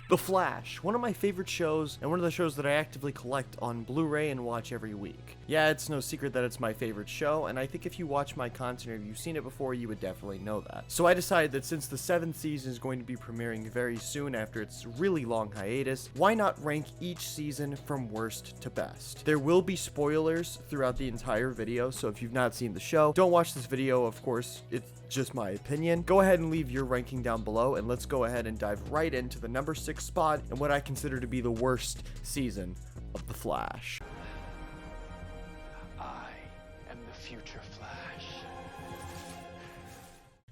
The Flash, one of my favorite shows, and one of the shows that I actively collect on Blu-ray and watch every week. Yeah, it's no secret that it's my favorite show, and I think if you watch my content or if you've seen it before, you would definitely know that. So I decided that since the 7th season is going to be premiering very soon after its really long hiatus, why not rank each season from worst to best? There will be spoilers throughout the entire video, so if you've not seen the show, don't watch this video, of course, it's just my opinion. Go ahead and leave your ranking down below, and let's go ahead and dive right into the number 6 spot and what I consider to be the worst season of The Flash. I am the future Flash.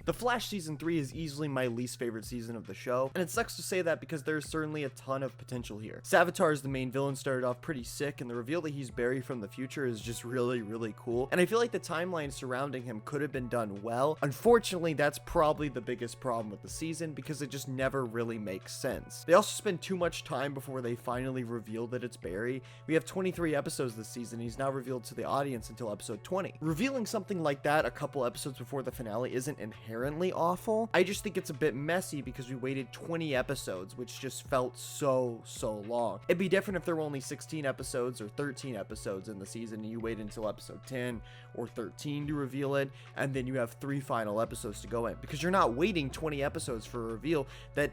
The Flash Season 3 is easily my least favorite season of the show, and it sucks to say that because there's certainly a ton of potential here. Savitar as the main villain started off pretty sick, and the reveal that he's Barry from the future is just really cool, and I feel like the timeline surrounding him could have been done well. Unfortunately, that's probably the biggest problem with the season because it just never really makes sense. They also spend too much time before they finally reveal that it's Barry. We have 23 episodes this season, and he's not revealed to the audience until episode 20. Revealing something like that a couple episodes before the finale isn't inherently awful. I just think it's a bit messy because we waited 20 episodes, which just felt so long. It'd be different if there were only 16 episodes or 13 episodes in the season and you wait until episode 10 or 13 to reveal it, and then you have 3 final episodes to go in, because you're not waiting 20 episodes for a reveal that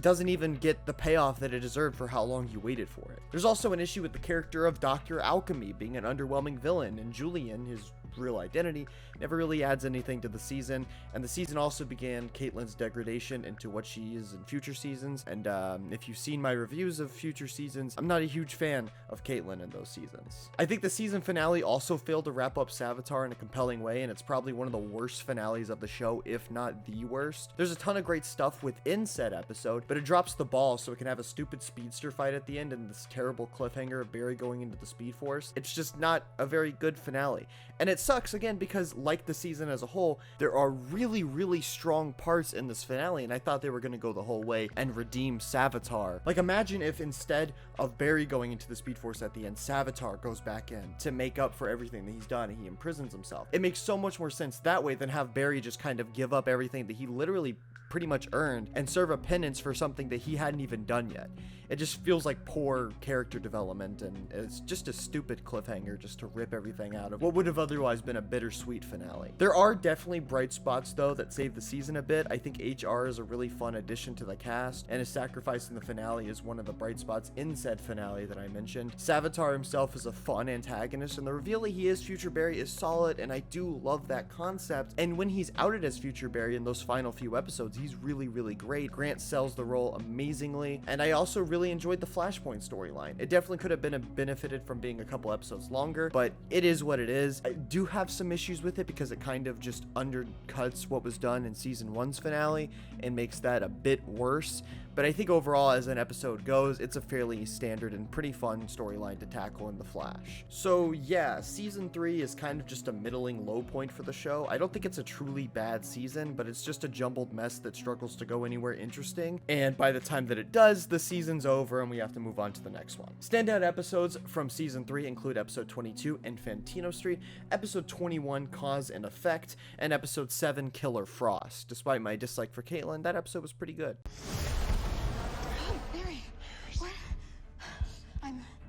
doesn't even get the payoff that it deserved for how long you waited for it. There's also an issue with the character of Dr. Alchemy being an underwhelming villain, and Julian, his real identity, never really adds anything to the season, and the season also began Caitlyn's degradation into what she is in future seasons, and if you've seen my reviews of future seasons, I'm not a huge fan of Caitlyn in those seasons. I think the season finale also failed to wrap up Savitar in a compelling way, and it's probably one of the worst finales of the show, if not the worst. There's a ton of great stuff within said episode, but it drops the ball so it can have a stupid speedster fight at the end and this terrible cliffhanger of Barry going into the Speed Force. It's just not a very good finale, and it sucks again because, like the season as a whole, there are really strong parts in this finale, and I thought they were going to go the whole way and redeem Savitar. Like, imagine if instead of Barry going into the Speed Force at the end, Savitar goes back in to make up for everything that he's done and he imprisons himself. It makes so much more sense that way than have Barry just kind of give up everything that he literally pretty much earned and serve a penance for something that he hadn't even done yet. It just feels like poor character development, and it's just a stupid cliffhanger just to rip everything out of what would have otherwise been a bittersweet finale. There are definitely bright spots though that save the season a bit. I think HR is a really fun addition to the cast, and his sacrifice in the finale is one of the bright spots in said finale that I mentioned. Savitar himself is a fun antagonist, and the reveal that he is Future Barry is solid, and I do love that concept. And when he's outed as Future Barry in those final few episodes, he's really great. Grant sells the role amazingly, and I also really enjoyed the Flashpoint storyline. It definitely could have been benefited from being a couple episodes longer, but it is what it is. I do have some issues with it because it kind of just undercuts what was done in season 1's finale and makes that a bit worse. But I think overall, as an episode goes, it's a fairly standard and pretty fun storyline to tackle in The Flash. So yeah, season 3 is kind of just a middling low point for the show. I don't think it's a truly bad season, but it's just a jumbled mess that struggles to go anywhere interesting. And by the time that it does, the season's over and we have to move on to the next one. Standout episodes from season 3 include episode 22, Infantino Street, episode 21, Cause and Effect, and episode 7, Killer Frost. Despite my dislike for Caitlyn, that episode was pretty good.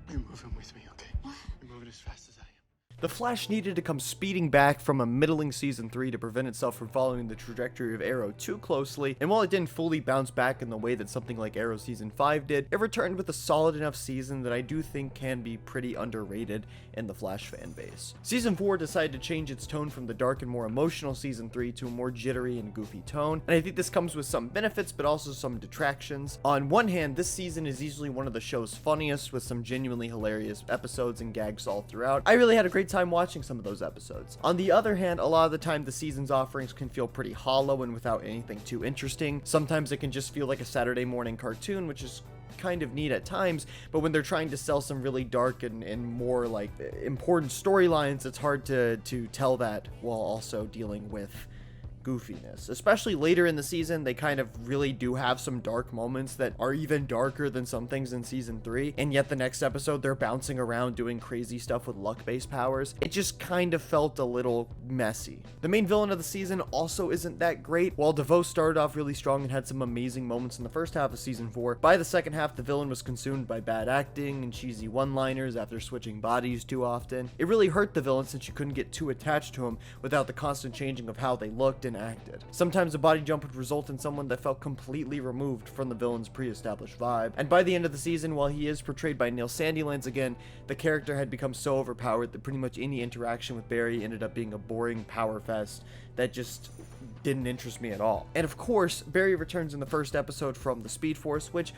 You're moving with me, okay? What? You're moving as fast as I am. The Flash needed to come speeding back from a middling season 3 to prevent itself from following the trajectory of Arrow too closely, and while it didn't fully bounce back in the way that something like Arrow season 5 did, it returned with a solid enough season that I do think can be pretty underrated in the Flash fan base. Season 4 decided to change its tone from the dark and more emotional season 3 to a more jittery and goofy tone, and I think this comes with some benefits but also some detractions. On one hand, this season is easily one of the show's funniest, with some genuinely hilarious episodes and gags all throughout. I really had a great time watching some of those episodes. On the other hand, a lot of the time the season's offerings can feel pretty hollow and without anything too interesting. Sometimes it can just feel like a Saturday morning cartoon, which is kind of neat at times, but when they're trying to sell some really dark and more like important storylines, it's hard to tell that while also dealing with goofiness. Especially later in the season, they kind of really do have some dark moments that are even darker than some things in season 3, and yet the next episode they're bouncing around doing crazy stuff with luck-based powers. It just kind of felt a little messy. The main villain of the season also isn't that great. While DeVoe started off really strong and had some amazing moments in the first half of season 4, by the second half the villain was consumed by bad acting and cheesy one-liners after switching bodies too often. It really hurt the villain since you couldn't get too attached to him without the constant changing of how they looked and acted. Sometimes a body jump would result in someone that felt completely removed from the villain's pre-established vibe, and by the end of the season, while he is portrayed by Neil Sandilands again, the character had become so overpowered that pretty much any interaction with Barry ended up being a boring power fest that just didn't interest me at all. And of course, Barry returns in the first episode from the Speed Force, which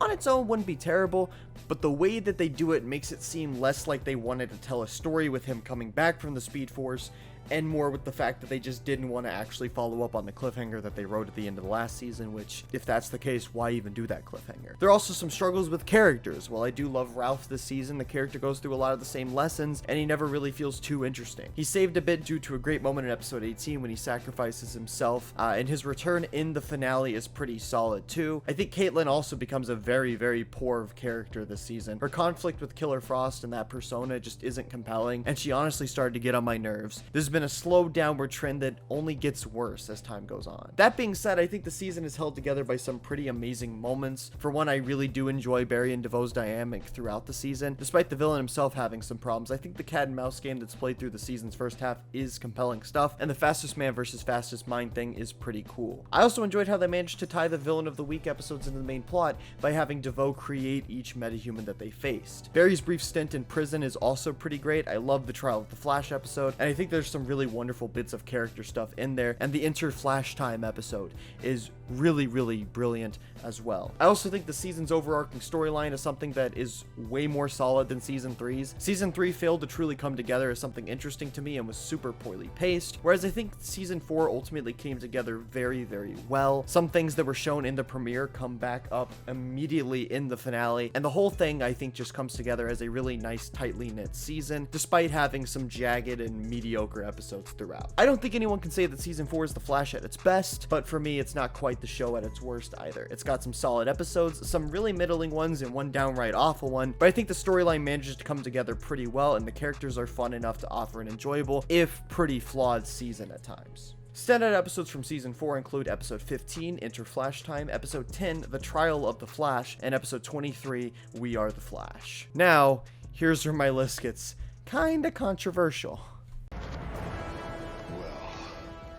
on its own wouldn't be terrible, but the way that they do it makes it seem less like they wanted to tell a story with him coming back from the Speed Force, and more with the fact that they just didn't want to actually follow up on the cliffhanger that they wrote at the end of the last season, which, if that's the case, why even do that cliffhanger? There are also some struggles with characters. While I do love Ralph this season, the character goes through a lot of the same lessons, and he never really feels too interesting. He's saved a bit due to a great moment in episode 18 when he sacrifices himself, and his return in the finale is pretty solid too. I think Caitlin also becomes a very, very poor character this season. Her conflict with Killer Frost and that persona just isn't compelling, and she honestly started to get on my nerves. This has been a slow downward trend that only gets worse as time goes on. That being said, I think the season is held together by some pretty amazing moments. For one, I really do enjoy Barry and DeVoe's dynamic throughout the season. Despite the villain himself having some problems, I think the cat and mouse game that's played through the season's first half is compelling stuff, and the fastest man versus fastest mind thing is pretty cool. I also enjoyed how they managed to tie the villain of the week episodes into the main plot by having DeVoe create each metahuman that they faced. Barry's brief stint in prison is also pretty great. I love the Trial of the Flash episode, and I think there's some really wonderful bits of character stuff in there, and the Flash Time episode is really, really brilliant as well. I also think the season's overarching storyline is something that is way more solid than season 3's. Season 3 failed to truly come together as something interesting to me and was super poorly paced, whereas I think season 4 ultimately came together very, very well. Some things that were shown in the premiere come back up immediately in the finale, and the whole thing I think just comes together as a really nice, tightly knit season, despite having some jagged and mediocre episodes throughout. I don't think anyone can say that season 4 is The Flash at its best, but for me it's not quite the show at its worst either. It's got some solid episodes, some really middling ones, and one downright awful one, but I think the storyline manages to come together pretty well, and the characters are fun enough to offer an enjoyable, if pretty flawed season at times. Standout episodes from season 4 include episode 15, Flash Time, episode 10, The Trial of the Flash, and episode 23, We Are the Flash. Now, here's where my list gets kinda controversial.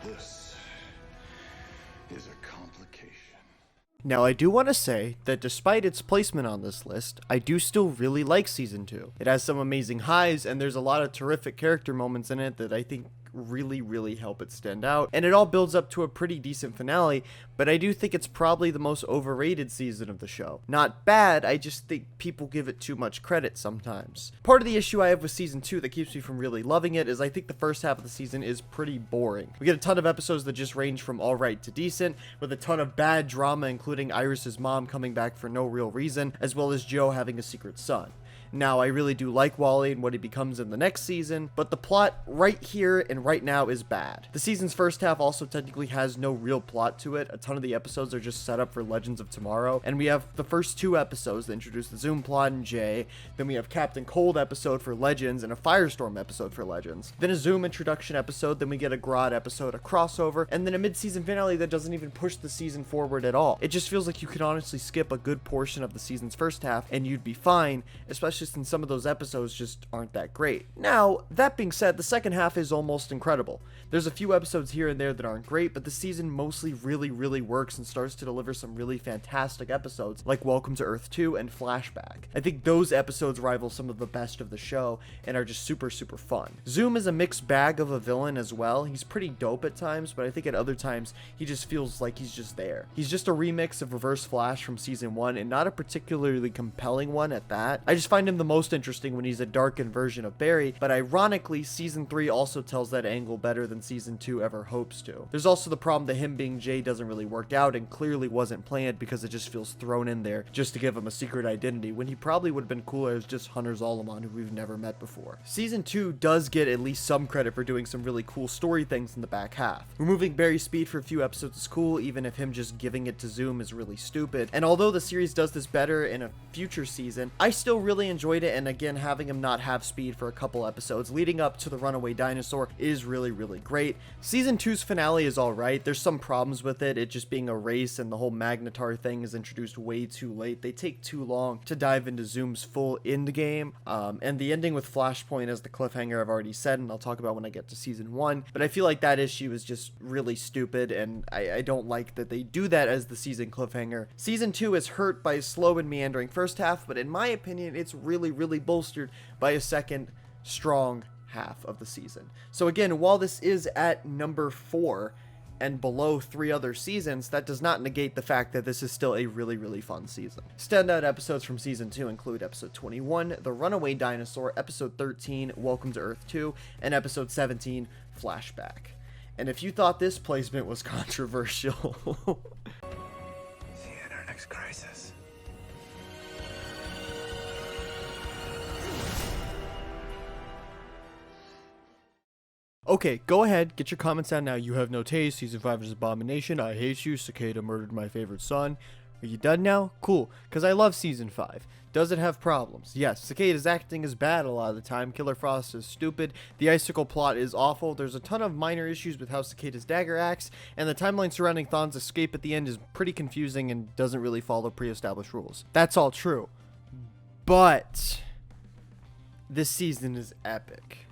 This is a complication. Now, I do want to say that despite its placement on this list, I do still really like season 2. It has some amazing highs, and there's a lot of terrific character moments in it that I think really help it stand out, and it all builds up to a pretty decent finale, but I do think it's probably the most overrated season of the show. Not bad, I just think people give it too much credit sometimes. Part of the issue I have with season 2 that keeps me from really loving it is I think the first half of the season is pretty boring. We get a ton of episodes that just range from alright to decent, with a ton of bad drama including Iris's mom coming back for no real reason, as well as Joe having a secret son. Now, I really do like Wally and what he becomes in the next season, but the plot right here and right now is bad. The season's first half also technically has no real plot to it. A ton of the episodes are just set up for Legends of Tomorrow, and we have the first 2 episodes that introduce the Zoom plot and Jay, then we have Captain Cold episode for Legends and a Firestorm episode for Legends, then a Zoom introduction episode, then we get a Grodd episode, a crossover, and then a mid-season finale that doesn't even push the season forward at all. It just feels like you could honestly skip a good portion of the season's first half and you'd be fine, especially since some of those episodes just aren't that great. Now, that being said, the second half is almost incredible. There's a few episodes here and there that aren't great, but the season mostly really works and starts to deliver some really fantastic episodes like Welcome to Earth 2 and Flashback. I think those episodes rival some of the best of the show and are just super fun. Zoom is a mixed bag of a villain as well. He's pretty dope at times, but I think at other times he just feels like he's just there. He's just a remix of Reverse Flash from season 1 and not a particularly compelling one at that. I just find him find him the most interesting when he's a darkened version of Barry, but ironically, season 3 also tells that angle better than season 2 ever hopes to. There's also the problem that him being Jay doesn't really work out and clearly wasn't planned because it just feels thrown in there just to give him a secret identity when he probably would have been cooler as just Hunter Zolomon, who we've never met before. Season 2 does get at least some credit for doing some really cool story things in the back half. Removing Barry's speed for a few episodes is cool, even if him just giving it to Zoom is really stupid. And although the series does this better in a future season, I still really enjoyed it, and again, having him not have speed for a couple episodes leading up to the runaway dinosaur is really great. Season 2's finale is alright. There's some problems with it just being a race, and the whole Magnetar thing is introduced way too late. They take too long to dive into Zoom's full end game, and the ending with Flashpoint as the cliffhanger I've already said, and I'll talk about when I get to season 1, but I feel like that issue is just really stupid, and I don't like that they do that as the season cliffhanger. Season 2 is hurt by a slow and meandering first half, but in my opinion, it's really bolstered by a second strong half of the season. So again, while this is at number 4 and below 3 other seasons, that does not negate the fact that this is still a really fun season. Standout episodes from season 2 include episode 21, The Runaway Dinosaur, episode 13, Welcome to Earth 2, and episode 17, Flashback. And if you thought this placement was controversial, see you in our next crisis. okay, go ahead, get your comments out now. You have no taste, season 5 is abomination, I hate you, Cicada murdered my favorite son. Are you done now? Cool, because I love season 5. Does it have problems? Yes, Cicada's acting is bad a lot of the time, Killer Frost is stupid, the icicle plot is awful, there's a ton of minor issues with how Cicada's dagger acts, and the timeline surrounding Thawne's escape at the end is pretty confusing and doesn't really follow pre-established rules. That's all true. But this season is epic.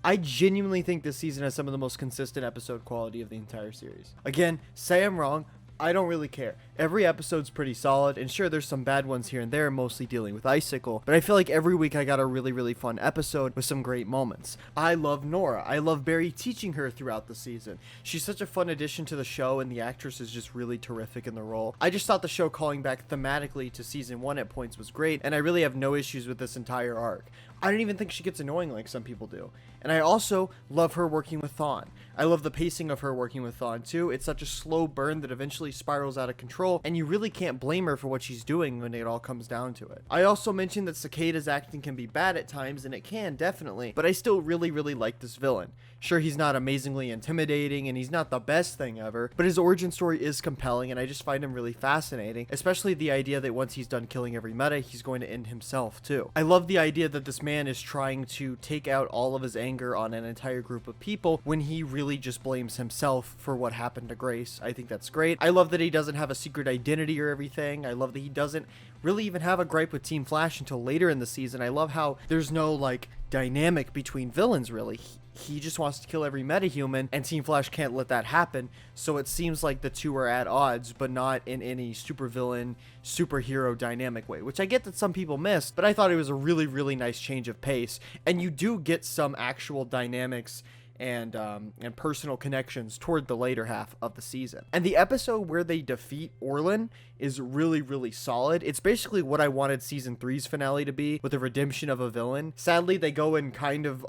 I genuinely think this season has some of the most consistent episode quality of the entire series. Again, say I'm wrong, I don't really care. Every episode's pretty solid, and sure, there's some bad ones here and there, mostly dealing with Icicle, but I feel like every week I got a really fun episode with some great moments. I love Nora. I love Barry teaching her throughout the season. She's such a fun addition to the show, and the actress is just really terrific in the role. I just thought the show calling back thematically to season 1 at points was great, and I really have no issues with this entire arc. I don't even think she gets annoying like some people do. And I also love her working with Thawne. I love the pacing of her working with Thawne too. It's such a slow burn that eventually spirals out of control, and you really can't blame her for what she's doing when it all comes down to it. I also mentioned that Cicada's acting can be bad at times, and it can, definitely, but I still really like this villain. Sure, he's not amazingly intimidating, and he's not the best thing ever, but his origin story is compelling, and I just find him really fascinating, especially the idea that once he's done killing every meta, he's going to end himself too. I love the idea that this man is trying to take out all of his anger on an entire group of people when he really just blames himself for what happened to Grace. I think that's great. I love that he doesn't have a secret identity or everything. I love that he doesn't really even have a gripe with Team Flash until later in the season. I love how there's no like dynamic between villains really. He just wants to kill every metahuman, and Team Flash can't let that happen, so it seems like the two are at odds, but not in any supervillain, superhero dynamic way, which I get that some people missed, but I thought it was a really nice change of pace, and you do get some actual dynamics and personal connections toward the later half of the season. And the episode where they defeat Orlin is really solid. It's basically what I wanted season 3's finale to be, with the redemption of a villain. Sadly, they go and kind of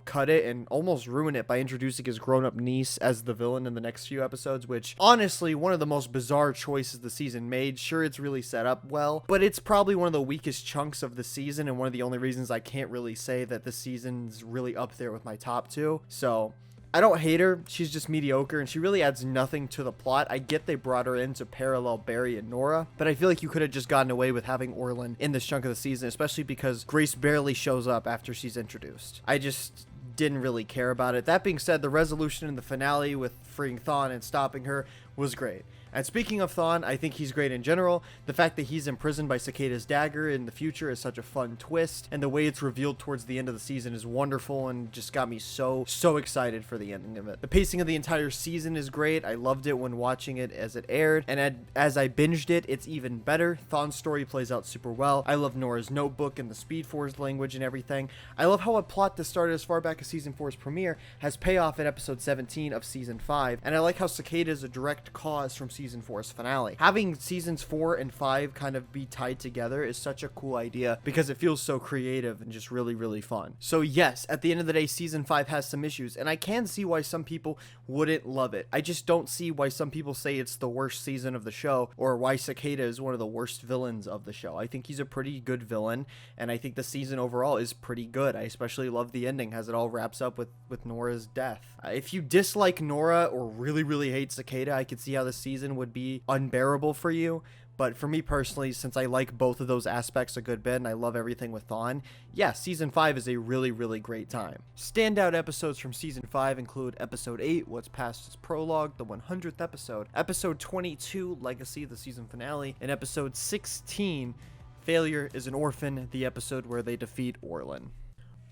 cut it and almost ruin it by introducing his grown-up niece as the villain in the next few episodes, which honestly, one of the most bizarre choices the season made. Sure, it's really set up well, but it's probably one of the weakest chunks of the season, and one of the only reasons I can't really say that the season's really up there with my top 2. So I don't hate her, she's just mediocre, and she really adds nothing to the plot. I get they brought her in to parallel Barry and Nora, but I feel like you could have just gotten away with having Orlin in this chunk of the season, especially because Grace barely shows up after she's introduced. I just didn't really care about it. That being said, the resolution in the finale with freeing Thawne and stopping her was great. And speaking of Thawne, I think he's great in general. The fact that he's imprisoned by Cicada's dagger in the future is such a fun twist, and the way it's revealed towards the end of the season is wonderful and just got me so excited for the ending of it. The pacing of the entire season is great. I loved it when watching it as it aired, and as I binged it, it's even better. Thawne's story plays out super well. I love Nora's notebook and the Speed Force language and everything. I love how a plot that started as far back as season 4's premiere has payoff in episode 17 of season 5, and I like how Cicada is a direct cause from season season 4's finale. Having seasons 4 and 5 kind of be tied together is such a cool idea because it feels so creative and just really, really fun. So yes, at the end of the day, season 5 has some issues, and I can see why some people wouldn't love it. I just don't see why some people say it's the worst season of the show, or why Cicada is one of the worst villains of the show. I think he's a pretty good villain, and I think the season overall is pretty good. I especially love the ending as it all wraps up with Nora's death. If you dislike Nora or really, really hate Cicada, I could see how the season would be unbearable for you. But for me personally, since I like both of those aspects a good bit and I love everything with Thawne, yeah, Season 5 is a really, really great time. Standout episodes from Season 5 include Episode 8, What's Past is Prologue, the 100th episode, Episode 22, Legacy, the season finale, and Episode 16, Failure is an Orphan, the episode where they defeat Orlin.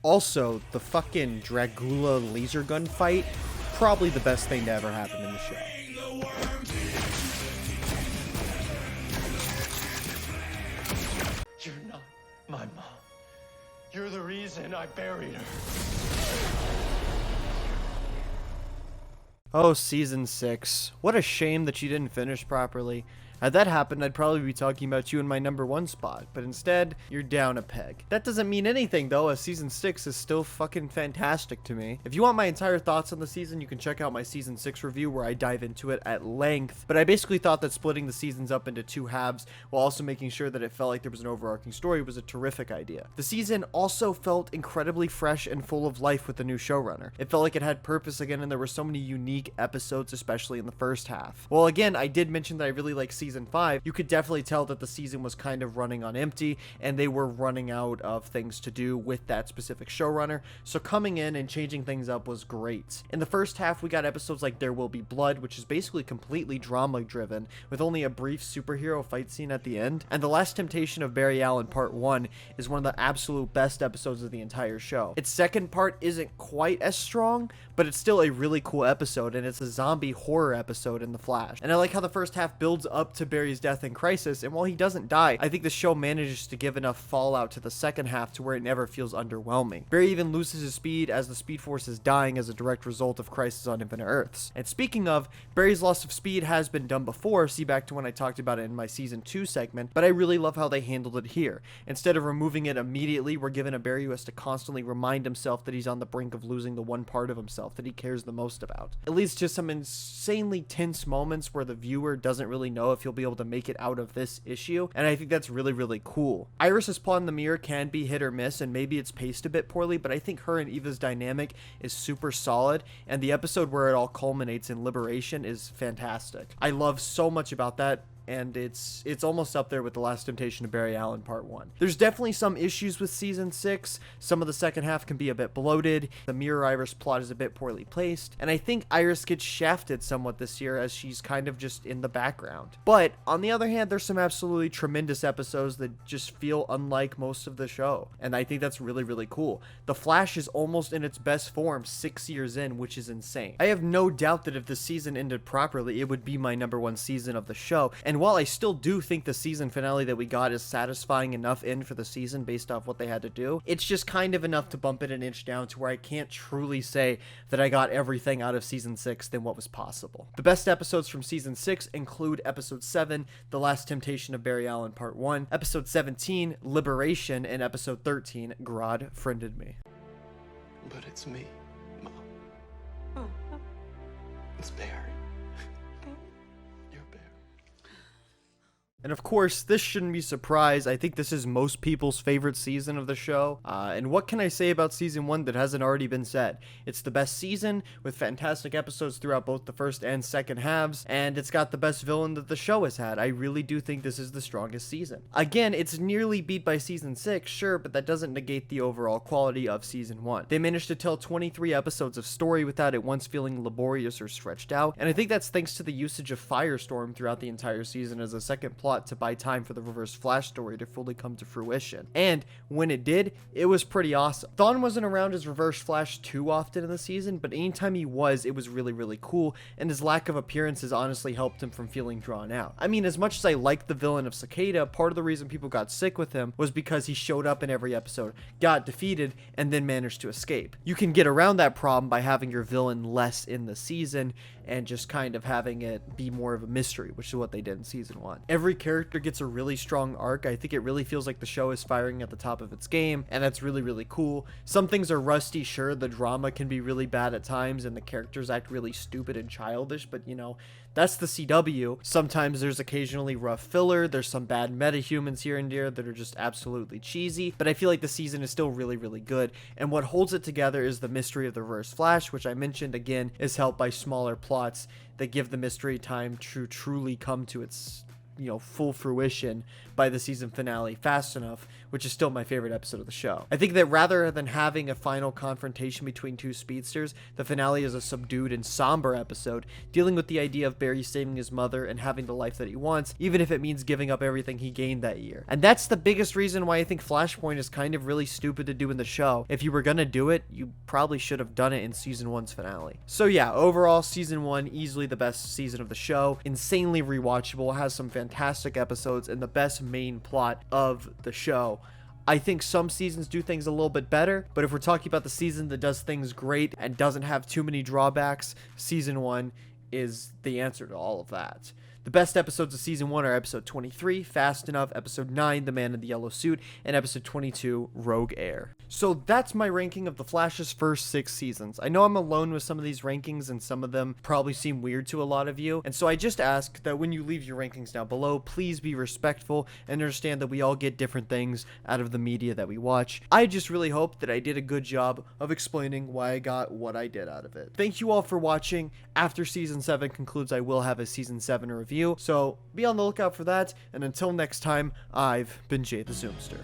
Also, the fucking Dragula laser gun fight, probably the best thing to ever happen in the show. You're not my mom. You're the reason I buried her. Oh, Season 6. What a shame that you didn't finish properly. Had that happened, I'd probably be talking about you in my number 1 spot, but instead, you're down a peg. That doesn't mean anything though, as Season 6 is still fucking fantastic to me. If you want my entire thoughts on the season, you can check out my Season 6 review where I dive into it at length, but I basically thought that splitting the seasons up into 2 halves, while also making sure that it felt like there was an overarching story, was a terrific idea. The season also felt incredibly fresh and full of life with the new showrunner. It felt like it had purpose again, and there were so many unique episodes, especially in the first half. Well, again, I did mention that I really like Season 5, you could definitely tell that the season was kind of running on empty and they were running out of things to do with that specific showrunner, so coming in and changing things up was great. In the first half, we got episodes like There Will Be Blood, which is basically completely drama driven, with only a brief superhero fight scene at the end, and The Last Temptation of Barry Allen Part 1 is one of the absolute best episodes of the entire show. Its second part isn't quite as strong, but it's still a really cool episode, and it's a zombie horror episode in The Flash. And I like how the first half builds up to Barry's death in Crisis, and while he doesn't die, I think the show manages to give enough fallout to the second half to where it never feels underwhelming. Barry even loses his speed as the Speed Force is dying as a direct result of Crisis on Infinite Earths. And speaking of, Barry's loss of speed has been done before, see back to when I talked about it in my Season 2 segment, but I really love how they handled it here. Instead of removing it immediately, we're given a Barry who has to constantly remind himself that he's on the brink of losing the one part of himself that he cares the most about. It leads to some insanely tense moments where the viewer doesn't really know if he'll be able to make it out of this issue, and I think that's really, really cool. Iris's plot in the mirror can be hit or miss, and maybe it's paced a bit poorly, but I think her and Eva's dynamic is super solid, and the episode where it all culminates in liberation is fantastic. I love so much about that, and it's almost up there with The Last Temptation of Barry Allen Part 1. There's definitely some issues with Season 6. Some of the second half can be a bit bloated. The Mirror Iris plot is a bit poorly placed, and I think Iris gets shafted somewhat this year as she's kind of just in the background. But on the other hand, there's some absolutely tremendous episodes that just feel unlike most of the show, and I think that's really, really cool. The Flash is almost in its best form 6 years in, which is insane. I have no doubt that if the season ended properly, it would be my number 1 season of the show, and while I still do think the season finale that we got is satisfying enough end for the season based off what they had to do, it's just kind of enough to bump it an inch down to where I can't truly say that I got everything out of Season 6 than what was possible. The best episodes from Season 6 include Episode 7, The Last Temptation of Barry Allen Part 1, Episode 17, Liberation, and Episode 13, Grodd Friended Me. But it's me, Mom. It's Barry. You're Barry. And of course, this shouldn't be a surprise. I think this is most people's favorite season of the show. And what can I say about Season 1 that hasn't already been said? It's the best season, with fantastic episodes throughout both the first and second halves, and it's got the best villain that the show has had. I really do think this is the strongest season. Again, it's nearly beat by Season 6, sure, but that doesn't negate the overall quality of Season 1. They managed to tell 23 episodes of story without it once feeling laborious or stretched out, and I think that's thanks to the usage of Firestorm throughout the entire season as a second plot plot to buy time for the Reverse Flash story to fully come to fruition. And when it did, it was pretty awesome. Thawne wasn't around as Reverse Flash too often in the season, but anytime he was, it was really, really cool, and his lack of appearances honestly helped him from feeling drawn out. I mean, as much as I liked the villain of Cicada, part of the reason people got sick with him was because he showed up in every episode, got defeated, and then managed to escape. You can get around that problem by having your villain less in the season and just kind of having it be more of a mystery, which is what they did in season 1. Every character gets a really strong arc. I think it really feels like the show is firing at the top of its game, and that's really, really cool. Some things are rusty, sure, the drama can be really bad at times, and the characters act really stupid and childish, but you know, that's the CW. Sometimes there's occasionally rough filler, there's some bad metahumans here and there that are just absolutely cheesy, but I feel like the season is still really, really good, and what holds it together is the mystery of the Reverse Flash, which I mentioned again is helped by smaller plots that give the mystery time to truly come to its, you know, full fruition by the season finale fast enough, which is still my favorite episode of the show. I think that rather than having a final confrontation between two speedsters, the finale is a subdued and somber episode, dealing with the idea of Barry saving his mother and having the life that he wants, even if it means giving up everything he gained that year. And that's the biggest reason why I think Flashpoint is kind of really stupid to do in the show. If you were gonna do it, you probably should have done it in season 1's finale. So yeah, overall, season 1, easily the best season of the show, insanely rewatchable, has some fantastic episodes, and the best main plot of the show. I think some seasons do things a little bit better, but if we're talking about the season that does things great and doesn't have too many drawbacks, season 1 is the answer to all of that. The best episodes of season 1 are episode 23, Fast Enough, episode 9, The Man in the Yellow Suit, and episode 22, Rogue Air. So that's my ranking of The Flash's first 6 seasons. I know I'm alone with some of these rankings, and some of them probably seem weird to a lot of you, and so I just ask that when you leave your rankings down below, please be respectful and understand that we all get different things out of the media that we watch. I just really hope that I did a good job of explaining why I got what I did out of it. Thank you all for watching. After season 7 concludes, I will have a season 7 review, so be on the lookout for that, and until next time, I've been JayTheZoomster.